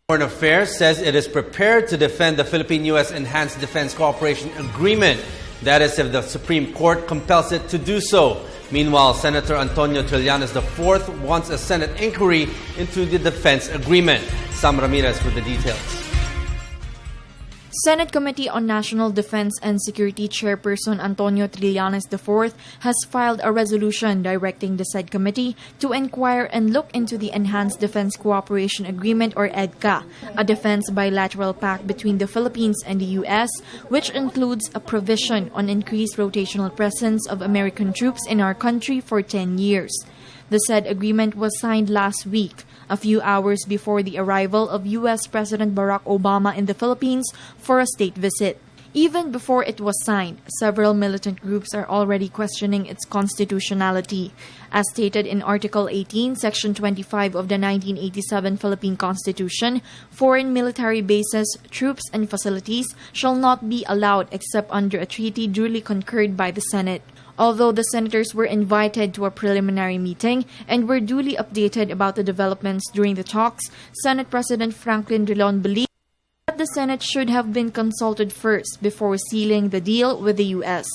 Foreign Affairs says it is prepared to defend the Philippine-U.S. Enhanced Defense Cooperation Agreement. That is if the Supreme Court compels it to do so. Meanwhile, Senator Antonio Trillanes IV wants a Senate inquiry into the defense agreement. Sam Ramirez with the details. Senate Committee on National Defense and Security Chairperson Antonio Trillanes IV has filed a resolution directing the said committee to inquire and look into the Enhanced Defense Cooperation Agreement or EDCA, a defense bilateral pact between the Philippines and the U.S., which includes a provision on increased rotational presence of American troops in our country for 10 years. The said agreement was signed last week, a few hours before the arrival of U.S. President Barack Obama in the Philippines for a state visit. Even before it was signed, several militant groups are already questioning its constitutionality. As stated in Article 18, Section 25 of the 1987 Philippine Constitution, foreign military bases, troops, and facilities shall not be allowed except under a treaty duly concurred by the Senate. Although the senators were invited to a preliminary meeting and were duly updated about the developments during the talks, Senate President Franklin Drilon believed that the Senate should have been consulted first before sealing the deal with the U.S.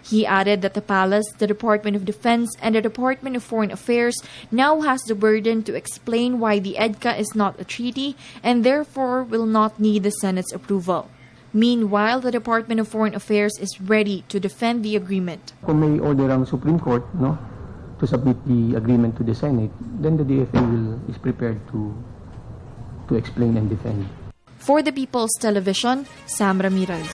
He added that the Palace, the Department of Defense, and the Department of Foreign Affairs now has the burden to explain why the EDCA is not a treaty and therefore will not need the Senate's approval. Meanwhile, the Department of Foreign Affairs is ready to defend the agreement. Kung may order ang Supreme Court, to submit the agreement to the Senate, then the DFA is prepared to explain and defend. For the People's Television, Sam Ramirez.